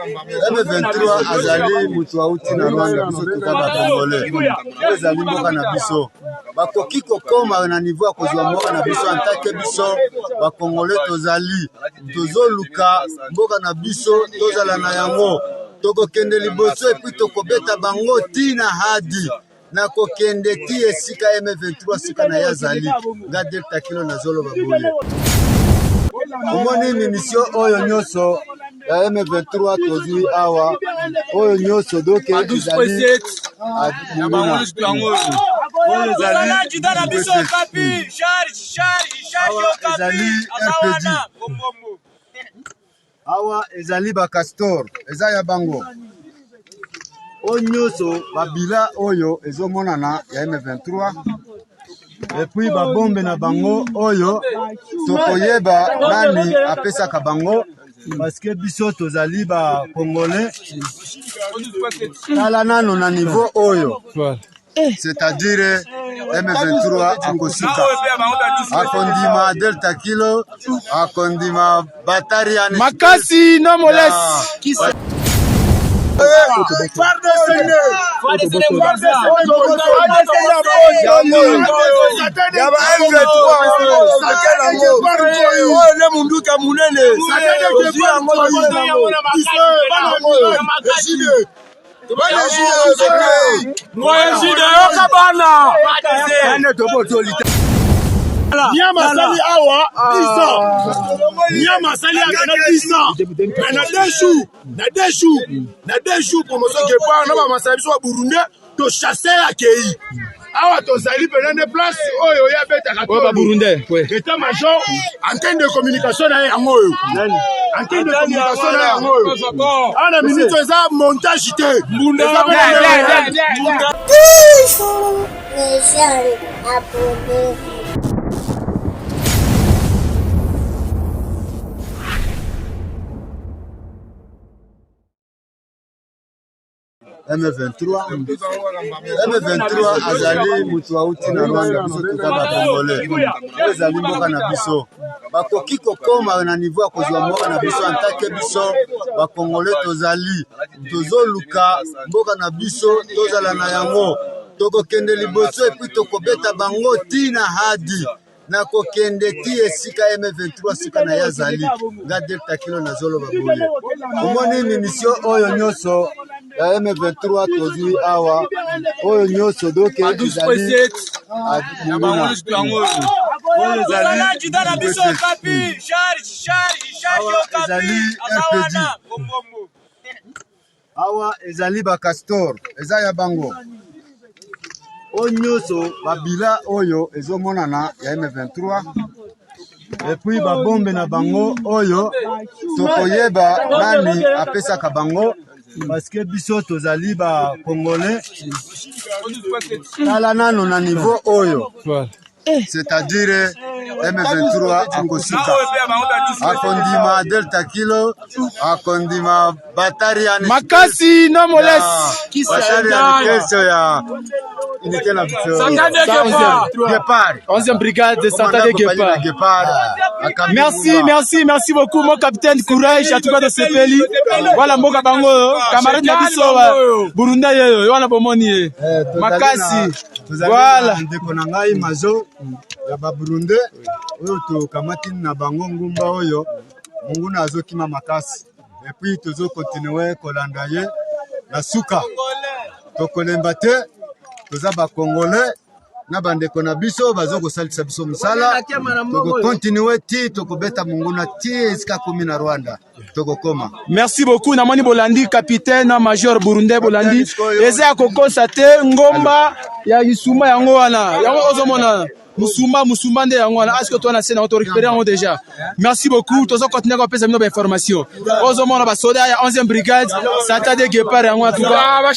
M23 azali mutu auti na Rwanda biso toza ba Congolais. Ezali mboka na biso. Bakoki kokoma na niveau ya kozwa mboka na biso antake biso ba Congolais tozali. Tozoluka mboka na biso tozala na yango. Tokokende liboso epi tokobeta bango tina hadi. Na kokende ti esika M23 sika na yazali. Nga Delta Kilo na zolo baboye. Omoni mission oyo nyoso ya M23 tozui awa oyo nyoso doke ezali awa ezali ba castor eza ya bango oyo nyoso babila oyo ezomonana ya M23 et puis ba bombe na bango oyo tokoyeba nani apesaka bango parce que biso tozali ba Congolais tala nano na niveau oyo c'est-à-dire M23 akosuka akondima Delta Kilo akondima Batarian Makasi no moles Nyama sali awa isa. Nyama sali akana isa. Na deux jours pour monsieur Guépard na ba masabiso wa Burundi to chasser akei. Awa to sali pelande place oyo ya beta ka ba Burundi ouais. État major antenne de communication na yango oyo. Antenne de communication na yango oyo. Ana minute za montage te. Toujours les jeunes abonnés. M23 azali mutu auti na Rwanda biso toza ba Congolais. Ezali mboka na biso. Bakoki kokoma na niveau ya kozwa mboka na biso antake biso ba Congolais tozali. Tozoluka mboka na biso tozala na yango. Tokokende liboso epi tokobeta bango tina hadi. Na kokende ti esika M23 sika na yazali. Nga Delta Kilo na zolo baboye. Omoni mission oyo nyoso ya M23 tozui awa oyo nyoso doke ezali awa ezali ba castor eza ya bango oyo nyoso babila oyo ezomonana ya M23 et puis ba bombe na bango oyo tokoyeba nani apesaka bango parce que biso tozali ba Congolais tala nano na niveau oyo c'est-à-dire M23 akosuka akondima Delta Kilo akondima Batarian Makasi no moles Batarian keso ya unité na biso 11e brigade de Santa de Guépard. Merci beaucoup mon capitaine, courage à tout cas de Sepeli. Voilà mboka bango camarade na biso Burundi yo wana bomoni Makasi. Voilà ndeko na ngai mazo ya ba Burundi oyo to kamati na bango ngumba oyo mungu na azokima makasi et puis tozo continuer kolanda ye na suka tokolemba te toza ba Congolais na bandeko na biso bazoko salisa biso musala toko continuer ti tokobeta munguna ti esika komi na Rwanda tokokoma. Merci beaucoup na moni Bolandi capitaine major Burundi Bolandi eza ko constater ngomba ya Isuma yango wana yango ozomona Musumba nde yango wana est-ce que toi na sena auto récupérer yango déjà. Merci beaucoup tozo continuer ko pesa mino information ozomona ba soda ya 11e brigade Santa de Guépard yango en tout cas ba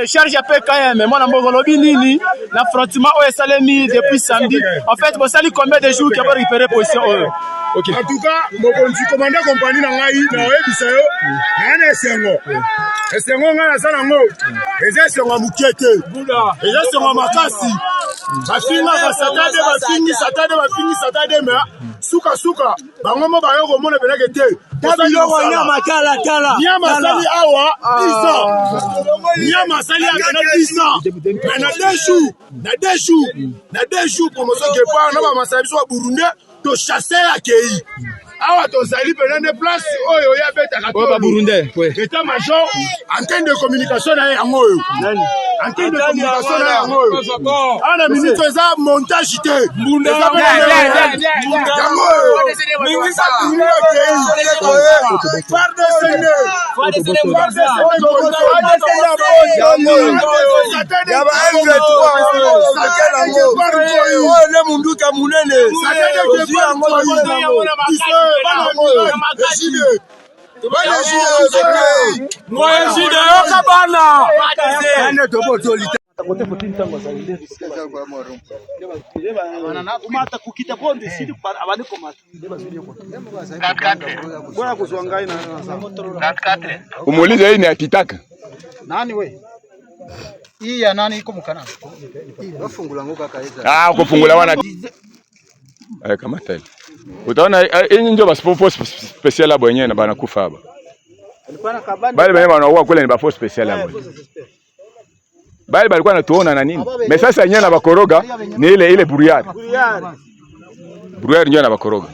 charge à PKM moi na mbongo lobi nini l'affrontement au Salemi depuis samedi en fait vous sali combien de jours qui va récupérer position Okay. En tout cas, mon commandant compagnie na ngai na oyebisa yo na esengo. Esengo nga na sala ngo. Eza esengo mukete. Eza esengo makasi. Bafinga basatade bafingi satade me suka bango mo ba yo ko mona beleke te. Nyama sali awa 10 ans. Nyama sali akana 10 ans. Mais na 2 jours promotion que pas na ba masabiso wa Burundi to chasser akei. Awa to sali penane place oyo ya beta ka to Burundi. État major antenne de communication na yango oyo. Antenne de communication na yango oyo. Ana minute za montage te. Burundi za Umuulize hii ni akitaka. Nani we? Hii ya nani iko mkana? Wafungula ngoka kaisa. Ah, kufungula wana. Kama tele. Utaona hii ndio basipo special abo yenyewe na bana kufa hapa. Bali bale wanaua kule ni bafo special abo. Bali balikuwa natuona na nini? Mais sasa yenyewe na bakoroga ni ile brouillard. Brouillard ndio na bakoroga.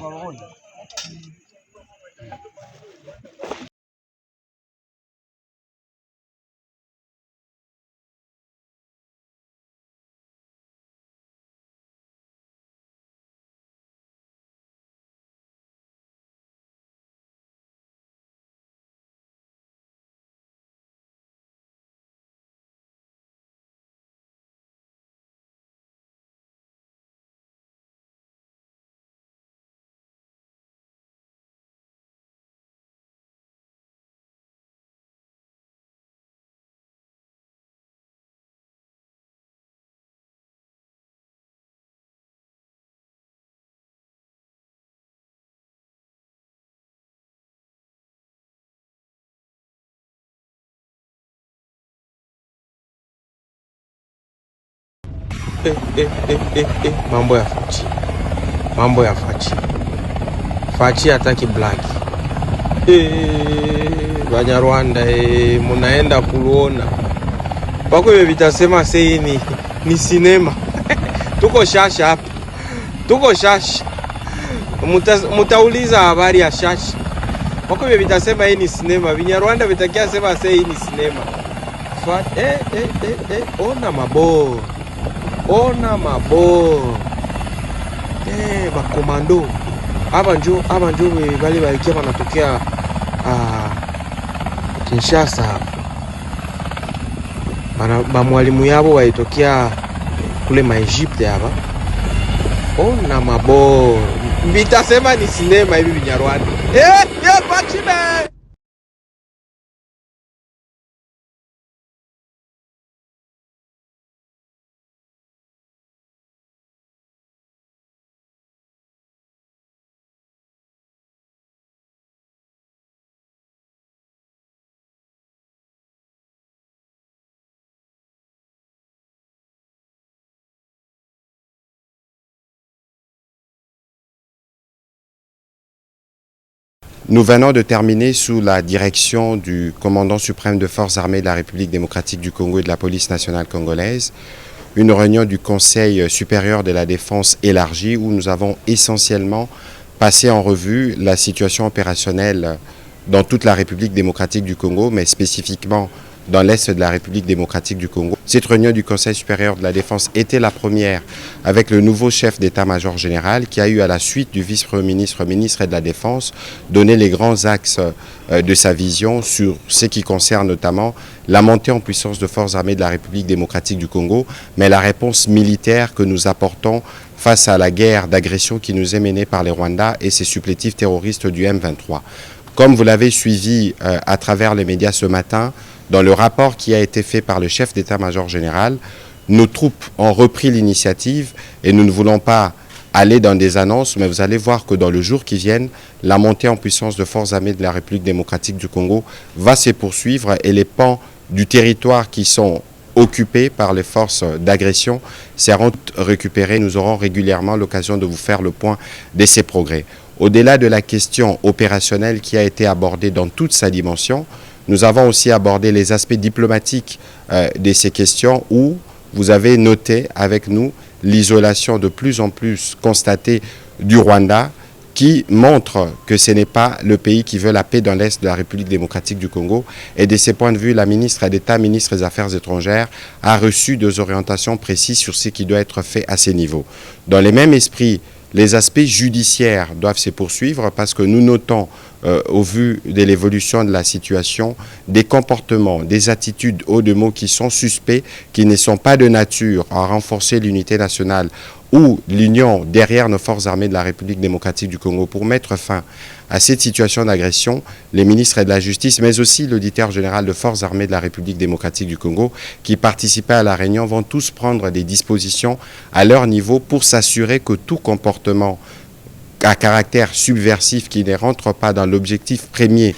Mambo ya Fachi. Mambo ya Fachi. Fachi hataki black. Banyarwanda munaenda kuona. Pako hivi vitasema sei ni sinema. Tuko shasha hapa. Tuko shasha. Mutauliza habari ya shasha. Pako hivi vitasema hii ni sinema. Banyarwanda vitakia sema sei ni sinema. Ona mabo. Ona mabo. Bakomando. Aba njo bali balikia wanatokea Kinshasa. Ba mwalimu yabo waitokea kule Egypte hapa. Ona mabo. Bitasema ni sinema hivi Banyarwanda. Pachime. Nous venons de terminer sous la direction du commandant suprême de forces armées de la République démocratique du Congo et de la police nationale congolaise une réunion du Conseil supérieur de la défense élargie où nous avons essentiellement passé en revue la situation opérationnelle dans toute la République démocratique du Congo, mais spécifiquement dans l'Est de la République démocratique du Congo. Cette réunion du Conseil supérieur de la défense était la première avec le nouveau chef d'état-major général qui a eu à la suite du vice-premier ministre, ministre de la Défense, donné les grands axes de sa vision sur ce qui concerne notamment la montée en puissance de forces armées de la République démocratique du Congo, mais la réponse militaire que nous apportons face à la guerre d'agression qui nous est menée par les Rwandais et ses supplétifs terroristes du M23. Comme vous l'avez suivi à travers les médias ce matin, dans le rapport qui a été fait par le chef d'état-major général, nos troupes ont repris l'initiative et nous ne voulons pas aller dans des annonces, mais vous allez voir que dans le jour qui vient, la montée en puissance de forces armées de la République démocratique du Congo va se poursuivre et les pans du territoire qui sont occupés par les forces d'agression seront récupérés. Nous aurons régulièrement l'occasion de vous faire le point de ces progrès. Au-delà de la question opérationnelle qui a été abordée dans toute sa dimension, nous avons aussi abordé les aspects diplomatiques de ces questions où vous avez noté avec nous l'isolation de plus en plus constatée du Rwanda, qui montre que ce n'est pas le pays qui veut la paix dans l'Est de la République démocratique du Congo. Et de ce point de vue, la ministre d'État, ministre des Affaires étrangères, a reçu des orientations précises sur ce qui doit être fait à ces niveaux. Dans le même esprit, les aspects judiciaires doivent se poursuivre parce que nous notons, au vu de l'évolution de la situation, des comportements, des attitudes hauts de mots qui sont suspects, qui ne sont pas de nature à renforcer l'unité nationale ou l'union derrière nos forces armées de la République démocratique du Congo pour mettre fin à cette situation d'agression. Les ministres de la Justice, mais aussi l'auditeur général de forces armées de la République démocratique du Congo, qui participaient à la réunion, vont tous prendre des dispositions à leur niveau pour s'assurer que tout comportement à caractère subversif qui ne rentre pas dans l'objectif premier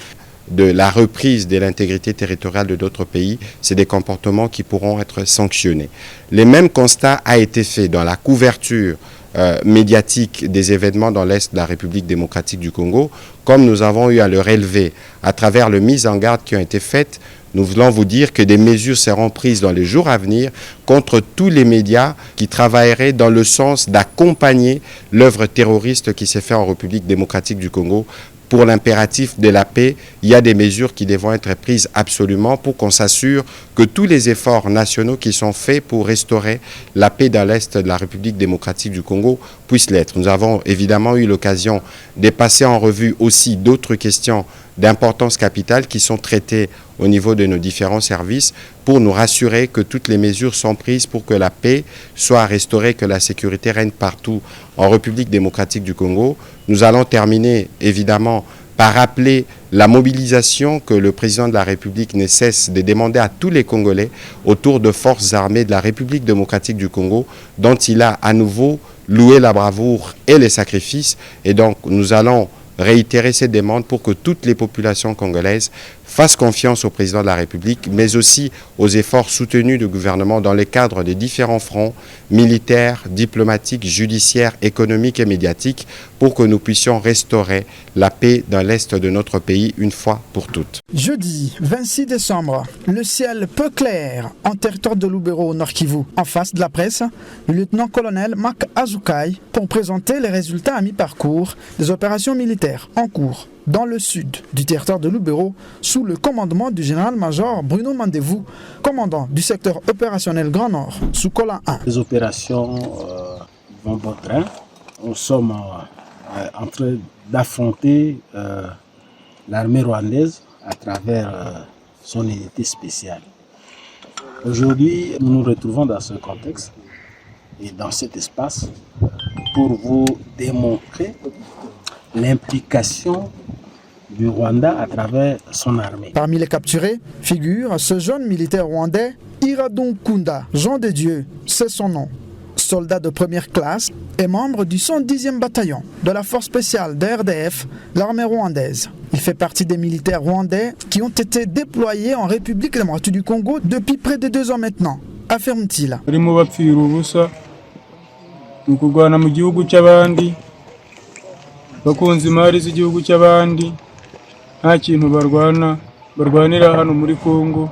de la reprise de l'intégrité territoriale de d'autres pays, c'est des comportements qui pourront être sanctionnés. Le même constat a été fait dans la couverture médiatique des événements dans l'Est de la République démocratique du Congo, comme nous avons eu à le relever à travers les mises en garde qui ont été faites. Nous voulons vous dire que des mesures seront prises dans les jours à venir contre tous les médias qui travailleraient dans le sens d'accompagner l'œuvre terroriste qui s'est faite en République démocratique du Congo. Pour l'impératif de la paix, il y a des mesures qui devront être prises absolument pour qu'on s'assure que tous les efforts nationaux qui sont faits pour restaurer la paix dans l'Est de la République démocratique du Congo puissent l'être. Nous avons évidemment eu l'occasion de passer en revue aussi d'autres questions d'importance capitale qui sont traitées au niveau de nos différents services pour nous rassurer que toutes les mesures sont prises pour que la paix soit restaurée, que la sécurité règne partout en République démocratique du Congo. Nous allons terminer évidemment par rappeler la mobilisation que le président de la République ne cesse de demander à tous les Congolais autour de forces armées de la République démocratique du Congo, dont il a à nouveau loué la bravoure et les sacrifices. Et donc nous allons réitérer ces demandes pour que toutes les populations congolaises fassent confiance au président de la République, mais aussi aux efforts soutenus du gouvernement dans le cadre des différents fronts militaires, diplomatiques, judiciaires, économiques et médiatiques pour que nous puissions restaurer la paix dans l'Est de notre pays une fois pour toutes. Jeudi 26 décembre, le ciel peu clair en territoire de Lubero au Nord Kivu. En face de la presse, le lieutenant-colonel Marc Azukai pour présenter les résultats à mi-parcours des opérations militaires en cours dans le sud du territoire de Lubero, sous le commandement du général-major Bruno Mandevou, commandant du secteur opérationnel Grand Nord, sous Kola 1. Les opérations vont bon train. Nous sommes en train d'affronter l'armée rwandaise à travers son unité spéciale. Aujourd'hui, nous nous retrouvons dans ce contexte et dans cet espace pour vous démontrer l'implication du Rwanda à travers son armée. Parmi les capturés figure ce jeune militaire rwandais, Iradon Kunda, Jean de Dieu, c'est son nom. Soldat de première classe et membre du 110e bataillon de la force spéciale de RDF, l'armée rwandaise. Il fait partie des militaires rwandais qui ont été déployés en République démocratique du Congo depuis près de 2 ans maintenant, affirme-t-il. bakunze imari z'igihugu cy'abandi nta kintu barwanira hano muri Kongo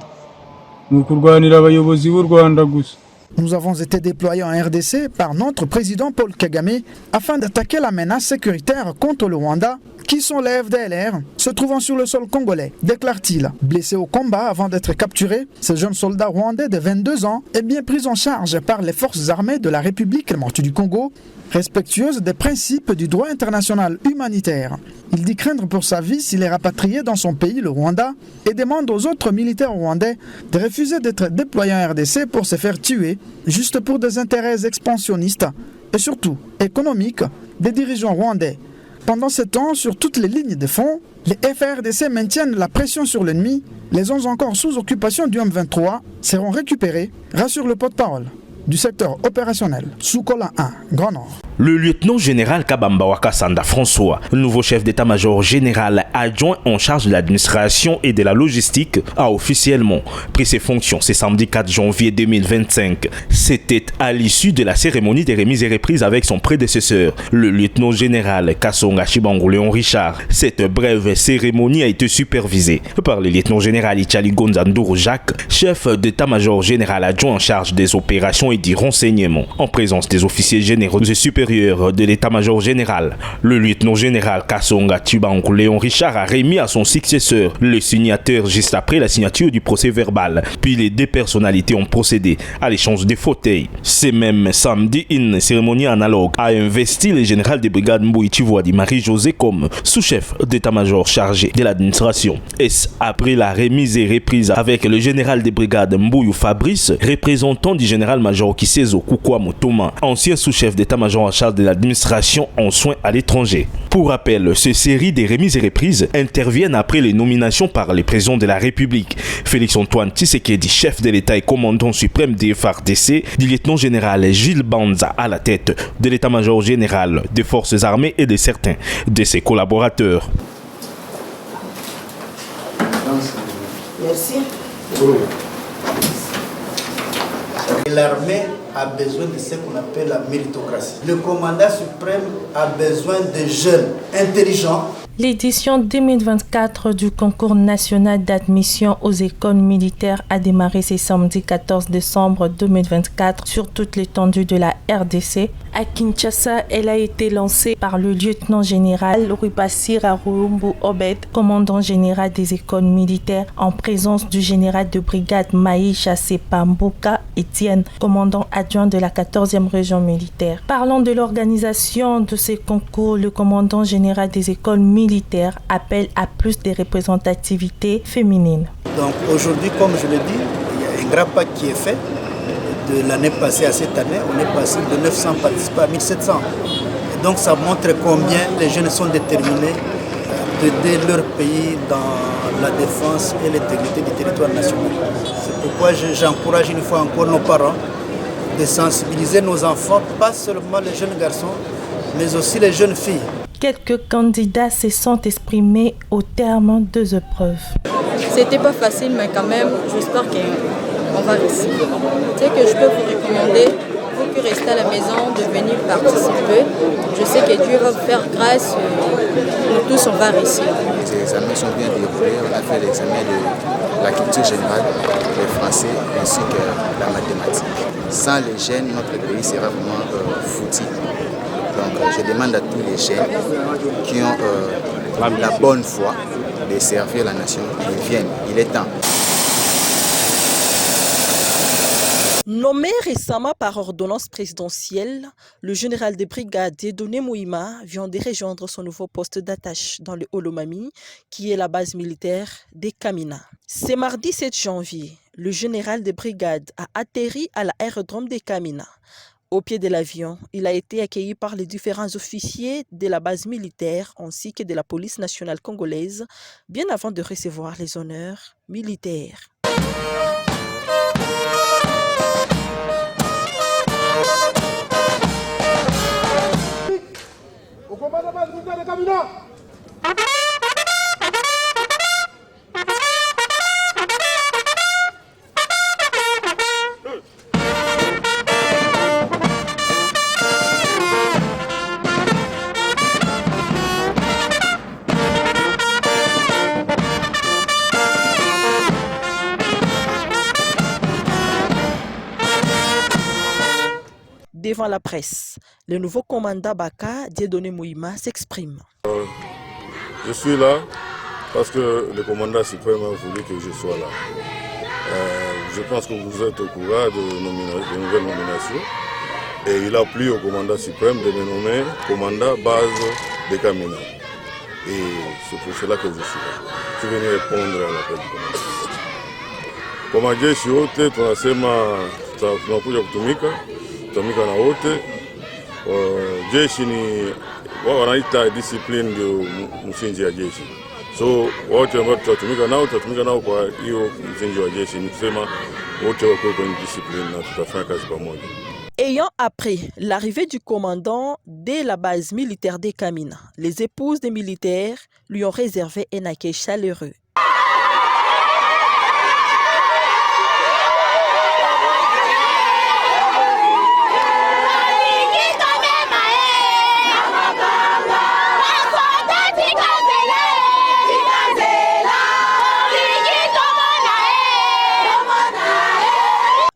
ni ukurwanira abayobozi b'u Rwanda gusa. Nous avons été déployés en RDC par notre président Paul Kagame afin d'attaquer la menace sécuritaire contre le Rwanda qui sont les FDLR se trouvant sur le sol congolais, déclare-t-il. Blessé au combat avant d'être capturé, ce jeune soldat rwandais de 22 ans est bien pris en charge par les forces armées de la République démocratique du Congo, respectueuse des principes du droit international humanitaire. Il dit craindre pour sa vie s'il est rapatrié dans son pays, le Rwanda, et demande aux autres militaires rwandais de refuser d'être déployés en RDC pour se faire tuer, juste pour des intérêts expansionnistes et surtout économiques des dirigeants rwandais. Pendant ce temps, sur toutes les lignes de front, les FARDC maintiennent la pression sur l'ennemi. Les zones encore sous occupation du M23 seront récupérées, rassure le porte-parole du secteur opérationnel sous Kola 1, Grand Nord. Le lieutenant-général Kabamba Wakasanda François, nouveau chef d'état-major général adjoint en charge de l'administration et de la logistique, a officiellement pris ses fonctions ce samedi 4 janvier 2025. C'était à l'issue de la cérémonie des remises et reprises avec son prédécesseur, le lieutenant-général Kasonga Chibangu Léon Richard. Cette brève cérémonie a été supervisée par le lieutenant-général Ichali Gonzanduru Jacques, chef d'état-major général adjoint en charge des opérations et du renseignement, en présence des officiers généraux et supérieurs de l'état-major général. Le lieutenant-général Kasonga Chibangu Léon Richard a remis à son successeur le signateur juste après la signature du procès verbal. Puis les deux personnalités ont procédé à l'échange des fauteuils. C'est même samedi, une cérémonie analogue a investi le général de brigade Mbouyi Chivuadi Marie-José comme sous-chef d'état-major chargé de l'administration. Est-ce après la remise et reprise avec le général de brigade Mbouyi Fabrice, représentant du général-major Kisezo Kukwa Mutuma, ancien sous-chef d'état-major en charge de l'administration en soins à l'étranger. Pour rappel, ces séries de remises et reprises interviennent après les nominations par le président de la République, Félix-Antoine Tshisekedi, chef de l'État et commandant suprême des FARDC, du lieutenant-général Gilles Banza à la tête de l'état-major général des forces armées et de certains de ses collaborateurs. Merci. L'armée a besoin de ce qu'on appelle la méritocratie. Le commandant suprême a besoin de jeunes intelligents. L'édition 2024 du concours national d'admission aux écoles militaires a démarré ce samedi 14 décembre 2024 sur toute l'étendue de la RDC. À Kinshasa, elle a été lancée par le lieutenant-général Rupasira Ruumbu Obed, commandant général des écoles militaires, en présence du général de brigade Maïcha Sepambuka Etienne, commandant adjoint de la 14e région militaire. Parlant de l'organisation de ces concours, le commandant général des écoles militaires appelle à plus de représentativité féminine. Donc aujourd'hui, comme je le dis, il y a un grand pas qui est fait. De l'année passée à cette année, on est passé de 900 participants à 1700. Et donc ça montre combien les jeunes sont déterminés d'aider leur pays dans la défense et l'intégrité du territoire national. C'est pourquoi j'encourage une fois encore nos parents de sensibiliser nos enfants, pas seulement les jeunes garçons, mais aussi les jeunes filles. Quelques candidats se sont exprimés au terme des épreuves. C'était pas facile, mais quand même, j'espère qu'on va réussir. Ce que je peux vous recommander, vous qui restez à la maison, de venir participer. Je sais que Dieu va vous faire grâce. Nous tous, on va réussir. Les examens sont bien déroulés. On a fait l'examen de la culture générale, le français ainsi que la mathématique. Sans les jeunes, notre pays sera vraiment foutu. Donc je demande à tous les jeunes qui ont la bonne foi de servir la nation, ils viennent, il est temps. Nommé récemment par ordonnance présidentielle, le général de brigade Dieudonné Mouima vient de rejoindre son nouveau poste d'attache dans le Olomami, qui est la base militaire des Kamina. C'est mardi 7 janvier, le général de brigade a atterri à l'aérodrome des Kamina. Au pied de l'avion, il a été accueilli par les différents officiers de la base militaire ainsi que de la police nationale congolaise, bien avant de recevoir les honneurs militaires. Devant la presse, le nouveau commandant Baka, Dieudonné Mouima, s'exprime. Je suis là parce que le commandant suprême a voulu que je sois là. Je pense que vous êtes au courant de nouvelles nominations. Et il a plu au commandant suprême de me nommer commandant base de Kamina. Et c'est pour cela que je suis là. Je suis venu répondre à l'appel du commandant. Kama jeshi wote tunasema tunakuja kutumika na wote. Jeshi ni wanaita discipline ndio msingi ya jeshi. So wote ambao tutatumika nao kwa hiyo msingi wa jeshi, ni kusema wote wako kwenye discipline na tutafanya kazi pamoja. Ayant appris l'arrivée du commandant dès la base militaire des Kamina, les épouses des militaires lui ont réservé un accueil chaleureux.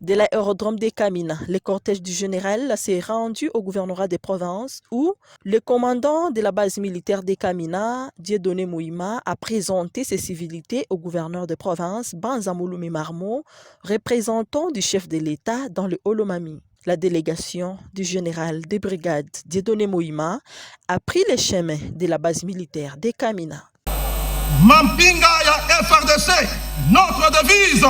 De l'aérodrome des Kamina, le cortège du général s'est rendu au gouvernorat des provinces où le commandant de la base militaire des Kamina, Dieudonné Mouima, a présenté ses civilités au gouverneur de province, Banza Mouloumi Marmo, représentant du chef de l'État dans le Olomami. La délégation du général des brigades Dieudonné Mouima a pris le chemin de la base militaire des Kamina. Mampinga ya FRDC, notre devise.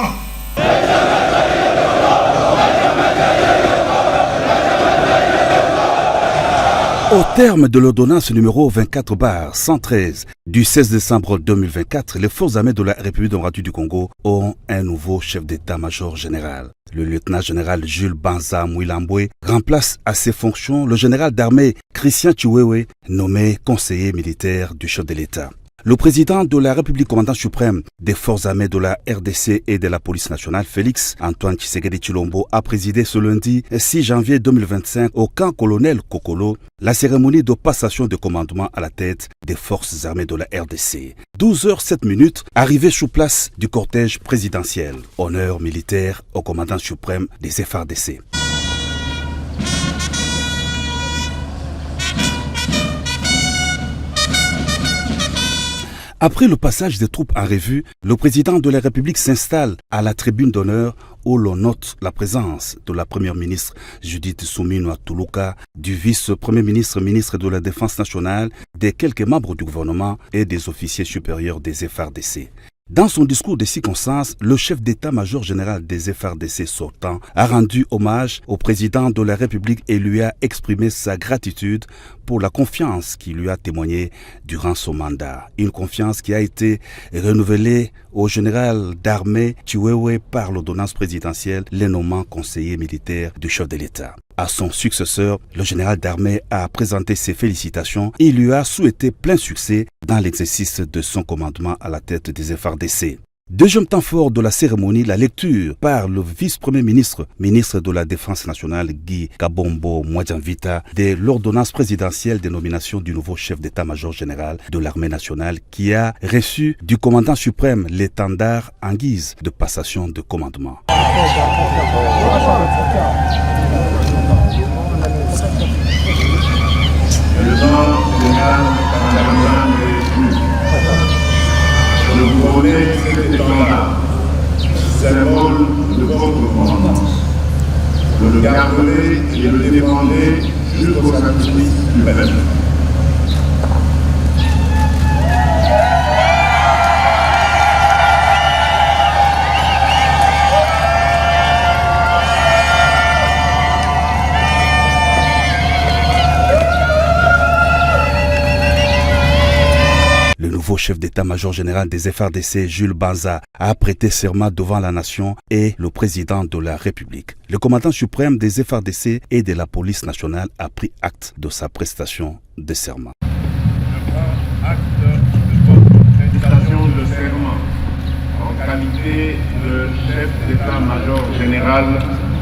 Au terme de l'ordonnance numéro 24/113 du 16 décembre 2024, les forces armées de la République démocratique du Congo ont un nouveau chef d'état-major général. Le lieutenant-général Jules Banza Mouilambwe remplace à ses fonctions le général d'armée Christian Chiwewe, nommé conseiller militaire du chef de l'État. Le président de la République commandant suprême des forces armées de la RDC et de la police nationale, Félix Antoine Tshisekedi Tshilombo, a présidé ce lundi 6 janvier 2025 au camp colonel Kokolo la cérémonie de passation de commandement à la tête des forces armées de la RDC. 12h07, arrivée sous place du cortège présidentiel. Honneur militaire au commandant suprême des FARDC. Après le passage des troupes en revue, le président de la République s'installe à la tribune d'honneur où l'on note la présence de la première ministre Judith Suminwa Tuluka, du vice-premier ministre, ministre de la Défense nationale, des quelques membres du gouvernement et des officiers supérieurs des FARDC. Dans son discours de circonstance, le chef d'état-major général des FARDC sortant a rendu hommage au président de la République et lui a exprimé sa gratitude pour la confiance qu'il lui a témoignée durant son mandat. Une confiance qui a été renouvelée au général d'armée Chiwewe par l'ordonnance présidentielle, les nommant conseiller militaire du chef de l'État. À son successeur, le général d'armée a présenté ses félicitations et lui a souhaité plein succès dans l'exercice de son commandement à la tête des FARDC. Deuxième temps fort de la cérémonie, la lecture par le vice-premier ministre, ministre de la Défense nationale Guy Kabombo Mwadjanvita, de l'ordonnance présidentielle de nomination du nouveau chef d'état-major général de l'armée nationale qui a reçu du commandant suprême l'étendard en guise de passation de commandement. Je vous remets cet étendard, symbole de votre commandance. Vous le garderez et le défendrez jusqu'au sacrifice du peuple. Le nouveau chef d'état-major général des FARDC, Jules Banza, a prêté serment devant la nation et le président de la République. Le commandant suprême des FARDC et de la police nationale a pris acte de sa prestation de serment. Je prends acte de votre prestation de serment en qualité de chef d'état-major général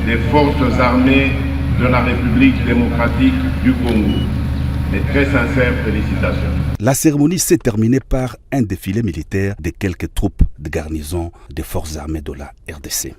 des forces armées de la République démocratique du Congo. Mes très sincères félicitations. La cérémonie s'est terminée par un défilé militaire de quelques troupes de garnison des forces armées de la RDC.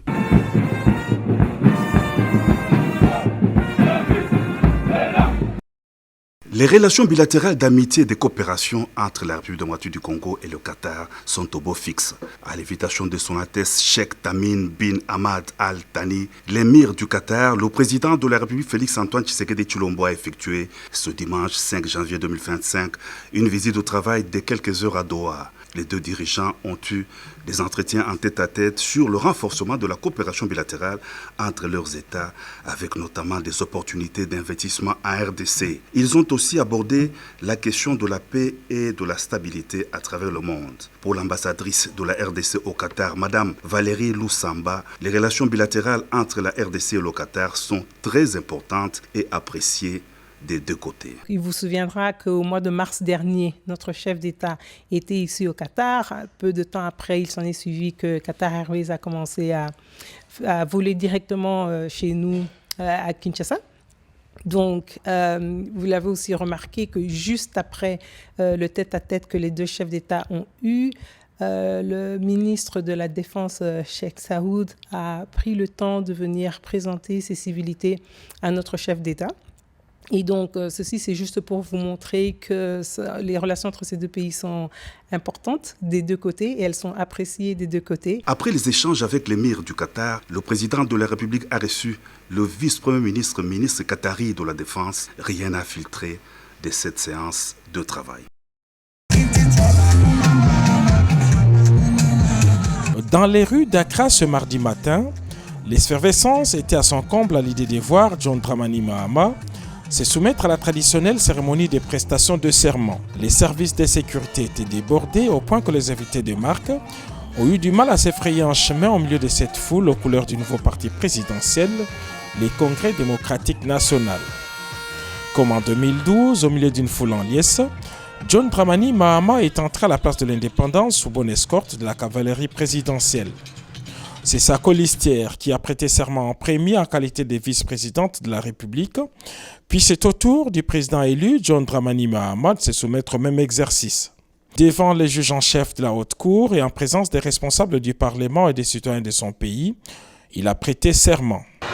Les relations bilatérales d'amitié et de coopération entre la République démocratique du Congo et le Qatar sont au beau fixe. À l'invitation de son Altesse Cheikh Tamim bin Hamad Al Thani, l'émir du Qatar, le président de la République Félix Antoine Tshisekedi Tshilombo a effectué ce dimanche 5 janvier 2025 une visite de travail de quelques heures à Doha. Les deux dirigeants ont eu des entretiens en tête-à-tête sur le renforcement de la coopération bilatérale entre leurs États, avec notamment des opportunités d'investissement en RDC. Ils ont aussi abordé la question de la paix et de la stabilité à travers le monde. Pour l'ambassadrice de la RDC au Qatar, Madame Valérie Loussamba, les relations bilatérales entre la RDC et le Qatar sont très importantes et appréciées des deux côtés. Il vous souviendra qu'au mois de mars dernier, notre chef d'État était ici au Qatar. Peu de temps après, il s'en est suivi que Qatar Airways a commencé à voler directement chez nous à Kinshasa. Donc, vous l'avez aussi remarqué que juste après le tête-à-tête que les deux chefs d'État ont eu, le ministre de la Défense, Cheikh Saoud, a pris le temps de venir présenter ses civilités à notre chef d'État. Et donc, ceci, c'est juste pour vous montrer que les relations entre ces deux pays sont importantes des deux côtés et elles sont appréciées des deux côtés. Après les échanges avec l'émir du Qatar, le président de la République a reçu le vice-premier ministre, ministre qatari de la Défense. Rien n'a filtré de cette séance de travail. Dans les rues d'Accra ce mardi matin, l'effervescence était à son comble à l'idée de voir John Dramani Mahama se soumettre à la traditionnelle cérémonie des prestations de serment. Les services de sécurité étaient débordés au point que les invités de marque ont eu du mal à se frayer un chemin au milieu de cette foule aux couleurs du nouveau parti présidentiel, les Congrès démocratiques national. Comme en 2012, au milieu d'une foule en liesse, John Dramani Mahama est entré à la place de l'Indépendance sous bonne escorte de la cavalerie présidentielle. C'est sa colistière qui a prêté serment en premier en qualité de vice-présidente de la République. Puis c'est au tour du président élu, John Dramani Mahama, de se soumettre au même exercice. Devant les juges en chef de la Haute Cour et en présence des responsables du Parlement et des citoyens de son pays, il a prêté serment. I,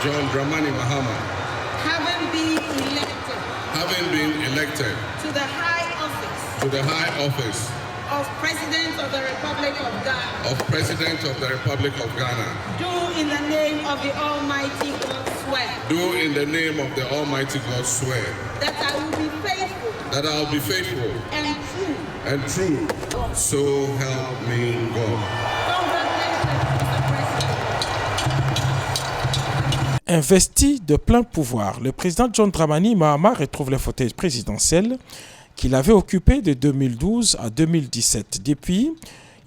John Dramani Mahama, having been elected to the high office of President of the Republic of Ghana. Do in the name of the Almighty God swear. Do in the name of the Almighty God swear. That I will be faithful. That I will be faithful. And true. So help me God. Investi de plein pouvoir, le président John Dramani Mahama retrouve le fauteuil présidentiel qu'il avait occupé de 2012 à 2017. Depuis,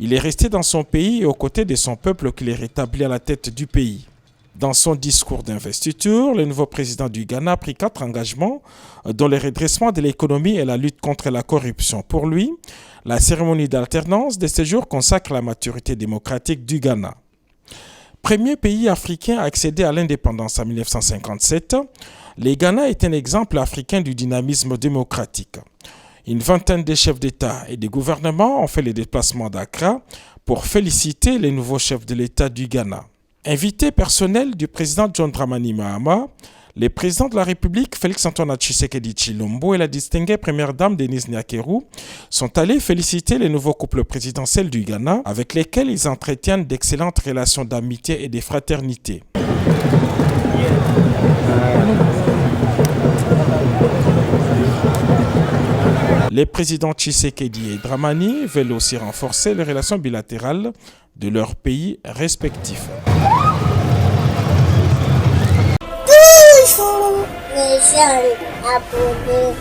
il est resté dans son pays et aux côtés de son peuple qu'il est rétabli à la tête du pays. Dans son discours d'investiture, le nouveau président du Ghana a pris 4 engagements dont le redressement de l'économie et la lutte contre la corruption. Pour lui, la cérémonie d'alternance de ce jour consacre la maturité démocratique du Ghana. Premier pays africain à accéder à l'indépendance en 1957, le Ghana est un exemple africain du dynamisme démocratique. Une vingtaine de chefs d'État et de gouvernements ont fait les déplacements d'Accra pour féliciter les nouveaux chefs de l'État du Ghana. Invité personnel du président John Dramani Mahama, les présidents de la République Félix-Antoine Tshisekedi Tshilombo et la distinguée première dame Denise Nyakeru sont allés féliciter les nouveaux couples présidentiels du Ghana avec lesquels ils entretiennent d'excellentes relations d'amitié et de fraternité. Les présidents Tshisekedi et Dramani veulent aussi renforcer les relations bilatérales de leurs pays respectifs. Les jeunes abonnés.